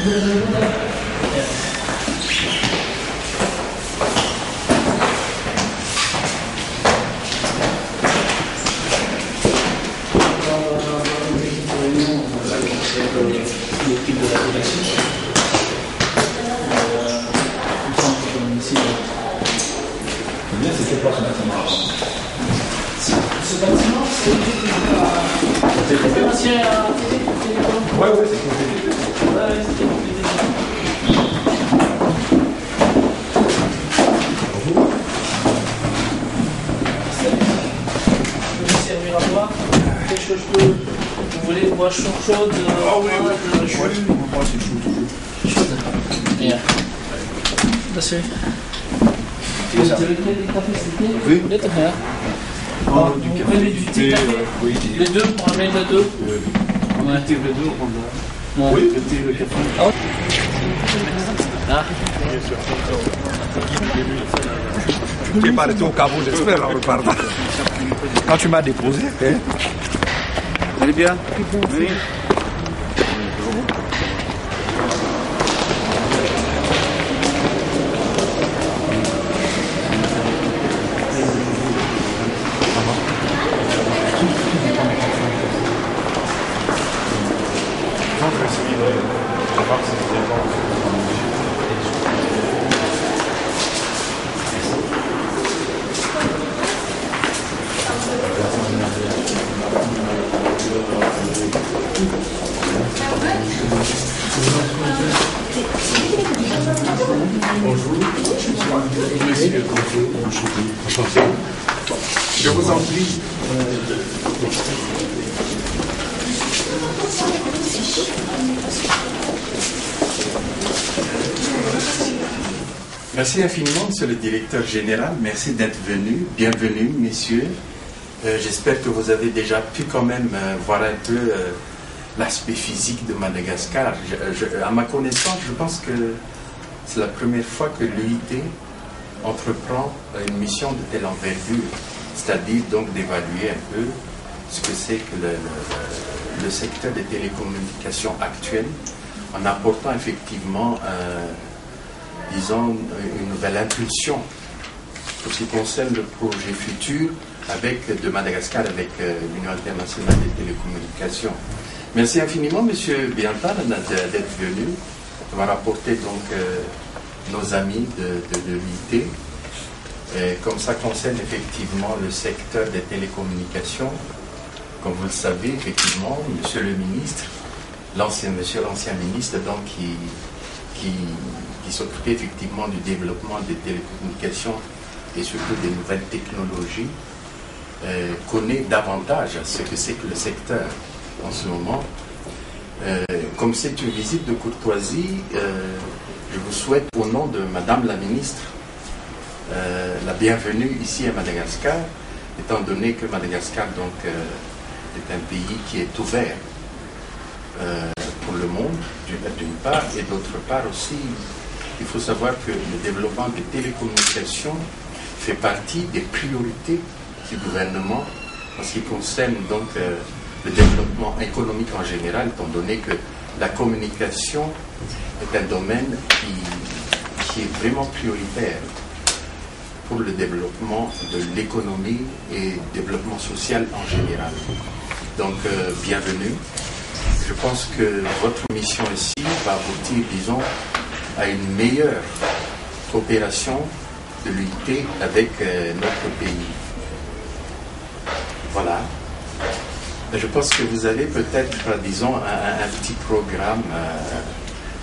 L'équipe de la collection. Bien, c'est quel bâtiment? Ce bâtiment, c'est un ancien télécom. Ouais, c'est complété. Ouais, c'était complété. Je peux vous servir à boire. Quelque chose que vous voulez, boisson chaude? Ah oui, c'est chaud. C'est chaud. Bien. Merci. Vous avez quel café c'était? Oui. Les deux, hein? Vous prenez du thé café? Oui. Les deux, on ramène les deux? Ouais. Les deux, on va. Oui. Le thé, le café. Ah. Tu es parti au Cabo, j'espère, en repartant. Quand tu m'as déposé, hein? Vous allez bien? Oui. Je vous en prie. Merci infiniment, Monsieur le Directeur Général. Merci d'être venu. Bienvenue, messieurs. J'espère que vous avez déjà pu quand même voir un peu l'aspect physique de Madagascar. À ma connaissance, je pense que c'est la première fois que l'UIT entreprend une mission de telle envergure, c'est-à-dire donc d'évaluer un peu ce que c'est que le secteur des télécommunications actuel, en apportant effectivement, disons, une nouvelle impulsion pour ce qui concerne le projet futur de Madagascar avec l'Union internationale des télécommunications. Merci infiniment, Monsieur Biantar, d'être venu, d'avoir apporté donc nos amis de l'UIT. Comme ça concerne effectivement le secteur des télécommunications, comme vous le savez, effectivement, Monsieur le ministre, l'ancien ministre, donc qui s'occupait effectivement du développement des télécommunications et surtout des nouvelles technologies, connaît davantage ce que c'est que le secteur en ce moment. Comme c'est une visite de courtoisie, je vous souhaite au nom de Madame la ministre la bienvenue ici à Madagascar, étant donné que Madagascar donc, est un pays qui est ouvert pour le monde, d'une part, et d'autre part aussi, il faut savoir que le développement des télécommunications fait partie des priorités du gouvernement en ce qui concerne donc le développement économique en général, étant donné que la communication est un domaine qui est vraiment prioritaire pour le développement de l'économie et le développement social en général. Donc, bienvenue. Je pense que votre mission ici va aboutir, disons, à une meilleure coopération de l'UIT avec notre pays. Voilà. Je pense que vous avez peut-être, disons, un petit programme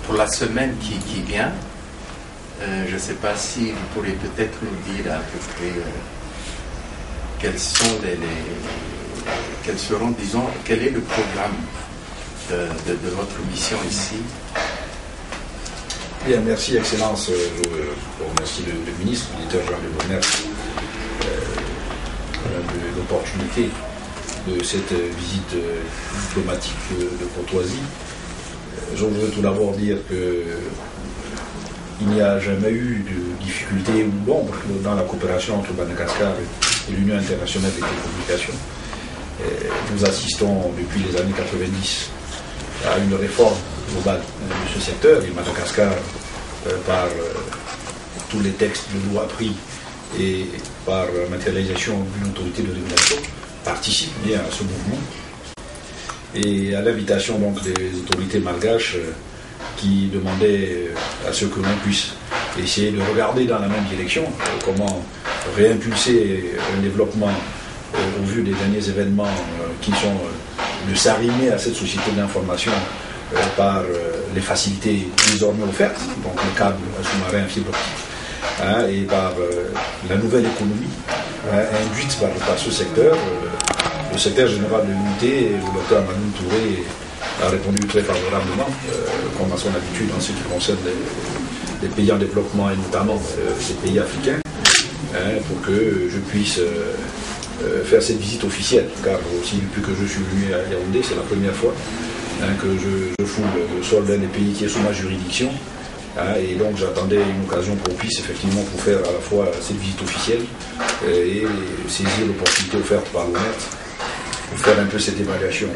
pour la semaine qui vient. Je ne sais pas si vous pourrez peut-être nous dire à peu près quel est le programme de votre mission ici. Bien, merci, Excellence. Je remercie le ministre, le directeur Jean Le Bonheur, de l'opportunité de cette visite diplomatique de courtoisie. Je voudrais tout d'abord dire que il n'y a jamais eu de difficulté ou d'ombre dans la coopération entre Madagascar et l'Union internationale des télécommunications. Nous assistons depuis les années 90 à une réforme globale de ce secteur. Et Madagascar, par tous les textes de loi pris et par matérialisation d'une autorité de régulation, participe bien à ce mouvement. Et à l'invitation donc des autorités malgaches qui demandaient à ce que l'on puisse essayer de regarder dans la même direction comment réimpulser un développement au vu des derniers événements qui sont de s'arrimer à cette société d'information par les facilités désormais offertes, donc le câble sous-marin fibre optique, et par la nouvelle économie induite par ce secteur. Le secrétaire général de l'unité, le docteur Manoun Touré, a répondu très favorablement, comme à son habitude en ce qui concerne les pays en développement et notamment les pays africains, pour que je puisse faire cette visite officielle, car aussi depuis que je suis venu à Yaoundé, c'est la première fois que je foule le sol d'un des pays qui est sous ma juridiction, et donc j'attendais une occasion propice effectivement pour faire à la fois cette visite officielle et saisir l'opportunité offerte par l'ONET pour faire un peu cette évaluation.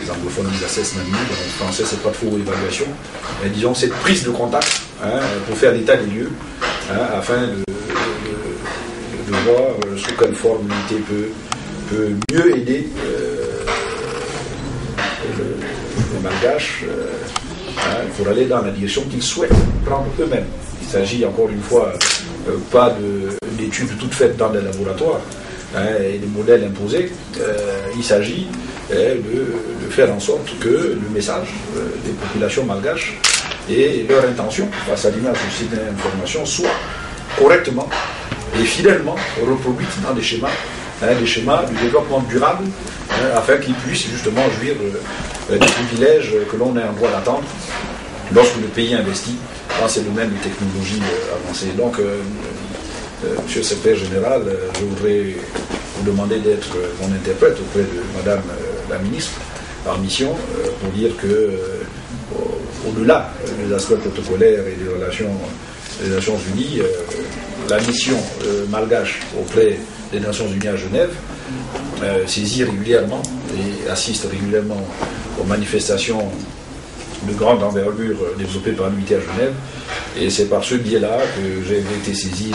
Les anglophones disent assessment, en français c'est pas trop évaluation, mais disons cette prise de contact pour faire l'état des lieux afin de voir sous quelle forme l'unité peut mieux aider les malgaches pour aller dans la direction qu'ils souhaitent prendre eux-mêmes. Il s'agit encore une fois pas d'études toutes faites dans des laboratoires et des modèles imposés. Il s'agit de faire en sorte que le message des populations malgaches et leur intention face à l'image du site d'information soit correctement et fidèlement reproduite dans des schémas du développement durable afin qu'ils puissent justement jouir des privilèges que l'on est en droit d'attendre lorsque le pays investit dans ces domaines de technologie avancée. Donc, Monsieur le secrétaire général, je voudrais vous demander d'être mon interprète auprès de Madame la ministre en mission pour dire que, au-delà des aspects protocolaires et des relations des Nations Unies, la mission malgache auprès des Nations Unies à Genève saisit régulièrement et assiste régulièrement aux manifestations de grande envergure développées par l'unité à Genève. Et c'est par ce biais-là que j'ai été saisi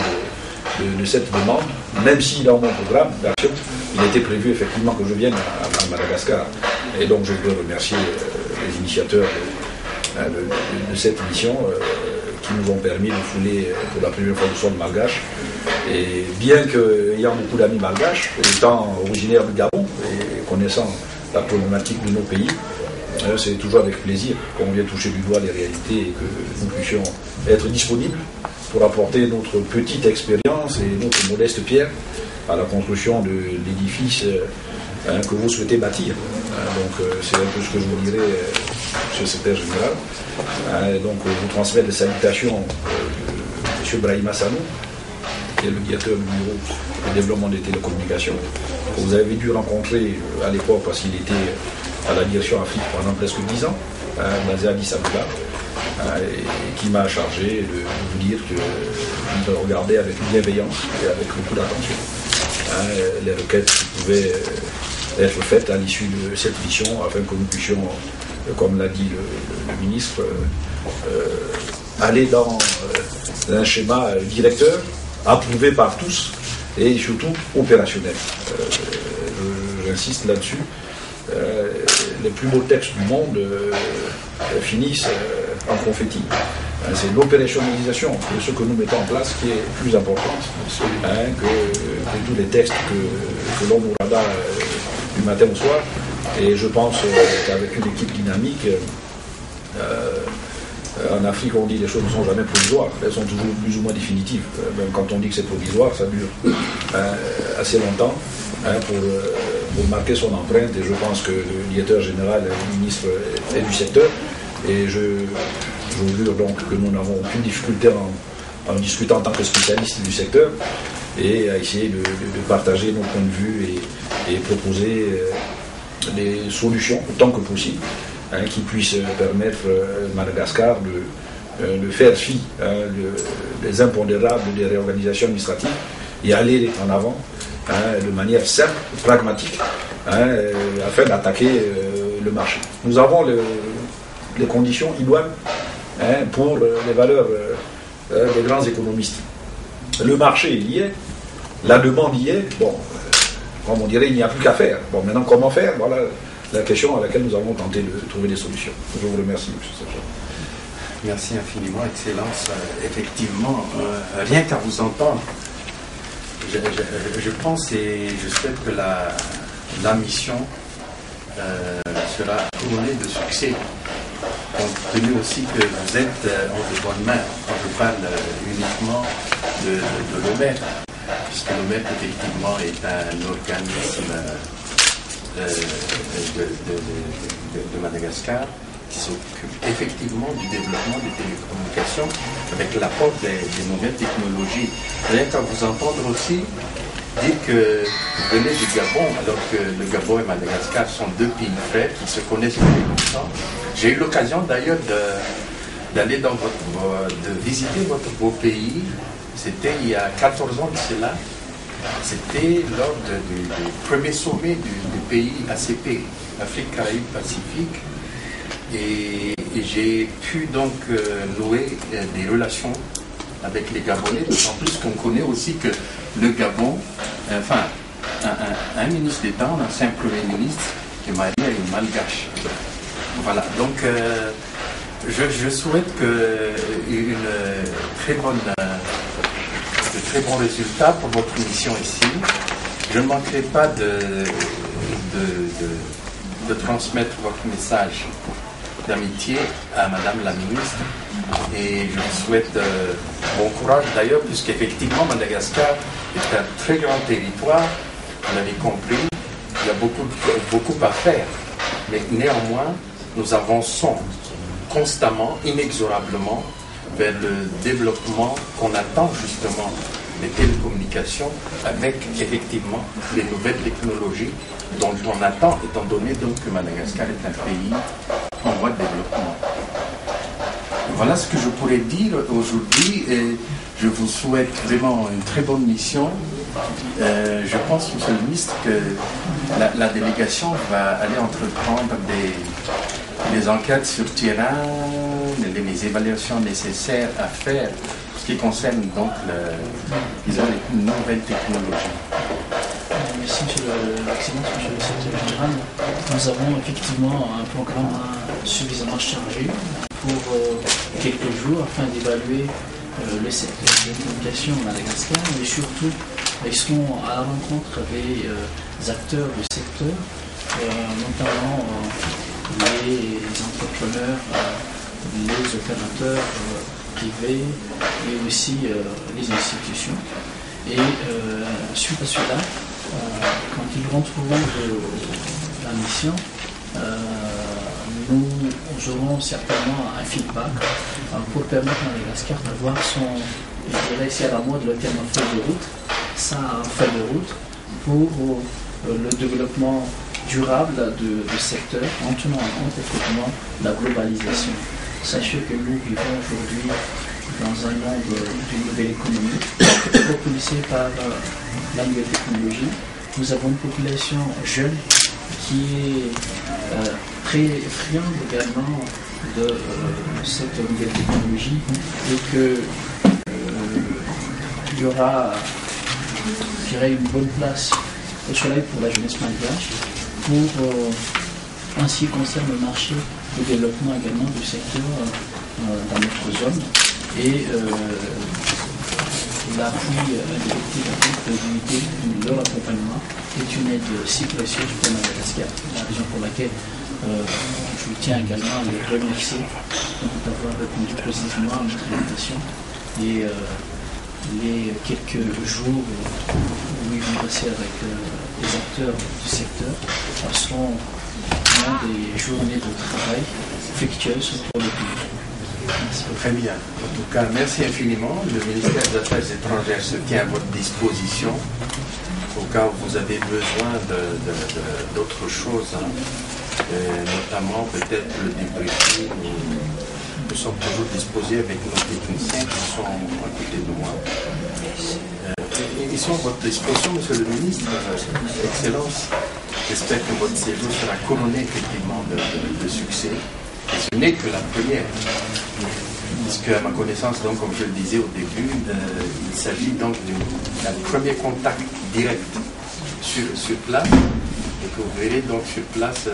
de cette demande, même si dans mon programme d'action, il était prévu effectivement que je vienne à Madagascar. Et donc je voudrais remercier les initiateurs de cette mission qui nous ont permis de fouler pour la première fois le sol malgache. Et bien qu'ayant beaucoup d'amis malgaches, étant originaire du Gabon et connaissant la problématique de nos pays, c'est toujours avec plaisir qu'on vient toucher du doigt les réalités et que nous puissions être disponibles pour apporter notre petite expérience et notre modeste pierre à la construction de l'édifice que vous souhaitez bâtir. Donc c'est un peu ce que je vous dirais, Monsieur le secrétaire général. Donc je vous transmets des salutations de M. Brahima Sanou, qui est le directeur du bureau de développement des télécommunications, que vous avez dû rencontrer à l'époque parce qu'il était à la direction Afrique pendant presque 10 ans, basé à Addis Abeba, et qui m'a chargé de vous dire qu'il regardait avec bienveillance et avec beaucoup d'attention les requêtes qui pouvaient être faites à l'issue de cette mission afin que nous puissions, comme l'a dit le ministre, aller dans un schéma directeur approuvé par tous et surtout opérationnel. J'insiste là-dessus. Les plus beaux textes du monde finissent en confetti. C'est l'opérationnalisation de ce que nous mettons en place qui est plus importante que tous les textes que l'on nous radar du matin au soir. Et je pense qu'avec une équipe dynamique, en Afrique, on dit que les choses ne sont jamais provisoires, elles sont toujours plus ou moins définitives. Même quand on dit que c'est provisoire, ça dure assez longtemps pour marquer son empreinte. Et je pense que le directeur général, le ministre est du secteur. Et je jure donc que nous n'avons aucune difficulté en discutant en tant que spécialiste du secteur et à essayer de partager nos points de vue et proposer des solutions autant que possible qui puissent permettre Madagascar de faire fi des impondérables des réorganisations administratives et aller en avant de manière simple, pragmatique, afin d'attaquer le marché. Nous avons les conditions idoines pour les valeurs des grands économistes. Le marché, il y est, la demande y est, bon, comme on dirait, il n'y a plus qu'à faire. Bon, maintenant, comment faire? Voilà la question à laquelle nous allons tenter de trouver des solutions. Je vous remercie, M. Sergent. Merci infiniment, Excellence. Effectivement, rien qu'à vous entendre, je pense et je souhaite que la mission sera couronnée de succès, compte tenu aussi que vous êtes en de bonnes mains. Quand je parle uniquement de l'OMER, puisque l'OMER, effectivement, est un organisme de Madagascar qui s'occupe effectivement du développement des télécommunications avec l'apport des nouvelles technologies. Rien qu'à vous entendre aussi dire que vous venez du Gabon, alors que le Gabon et Madagascar sont deux pays frères qui se connaissent depuis longtemps. J'ai eu l'occasion d'ailleurs d'aller de visiter votre beau pays. C'était il y a 14 ans de cela. C'était lors du premier sommet du pays ACP, Afrique, Caraïbes, Pacifique. Et j'ai pu donc nouer des relations avec les Gabonais, d'autant plus qu'on connaît aussi que le Gabon, enfin, un ministre d'État, un ancien Premier ministre, est marié à une Malgache. Voilà, donc je souhaite que de très bons résultats pour votre mission ici. Je ne manquerai pas de transmettre votre message d'amitié à Madame la ministre et je vous souhaite bon courage d'ailleurs, puisqu'effectivement Madagascar est un très grand territoire, vous l'avez compris, il y a beaucoup à faire, mais néanmoins nous avançons constamment, inexorablement vers le développement qu'on attend justement des télécommunications avec effectivement les nouvelles technologies dont on attend, étant donné donc que Madagascar est un pays en voie de développement. Voilà ce que je pourrais dire aujourd'hui et je vous souhaite vraiment une très bonne mission. Je pense, Monsieur le ministre, que la délégation va aller entreprendre des enquêtes sur terrain, les évaluations nécessaires à faire ce qui concerne donc les nouvelles technologies. Merci, Monsieur le Secrétaire Général. Nous avons effectivement un programme suffisamment chargé pour quelques jours afin d'évaluer le secteur de la communication à Madagascar, mais surtout ils seront à la rencontre des acteurs du secteur, notamment les entrepreneurs, les opérateurs privés et aussi les institutions. Et suite à cela, quand ils rentreront de la mission, nous aurons certainement un feedback pour permettre à Madagascar d'avoir son, je dirais, si à la mode le terme feuille de route, ça a une feuille de route pour le développement durable du secteur en tenant en compte effectivement la globalisation. Sachez que nous vivons aujourd'hui dans un monde d'une nouvelle économie propulsée par la nouvelle technologie. Nous avons une population jeune qui est très friande également de cette nouvelle technologie et qu'il y aura, je dirais, une bonne place au soleil pour la jeunesse malgache pour ainsi concerne le marché de développement également du secteur dans notre zone et l'appui indéfectible de leur accompagnement est une aide si précieuse pour Madagascar. C'est la raison pour laquelle je tiens également à les remercier d'avoir répondu positivement à notre invitation et les quelques jours où ils vont passer avec les acteurs du secteur seront des journées de travail fructueuses pour le pays. Très bien. En tout cas, merci infiniment. Le ministère des Affaires étrangères se tient à votre disposition au cas où vous avez besoin d'autres choses, notamment peut-être le débriefing. Nous sommes toujours disposés avec nos techniciens qui sont à côté de moi. Ils sont à votre disposition, Monsieur le ministre. Excellence. J'espère que votre séjour sera couronné effectivement de succès. Ce n'est que la première. Puisque à ma connaissance, donc, comme je le disais au début, il s'agit donc d'un premier contact direct sur place, et que vous verrez donc sur place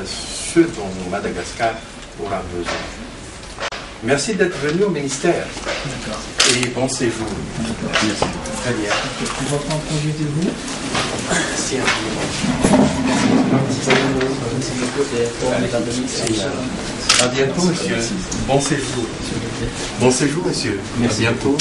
ce dont Madagascar aura besoin. Merci d'être venu au ministère. D'accord. Et bon séjour. Merci. Très bien. On va prendre congé de vous. Merci infiniment. Merci beaucoup pour mesdames et messieurs. À bientôt, monsieur. Bon séjour. Bon séjour, monsieur. Merci. À bientôt.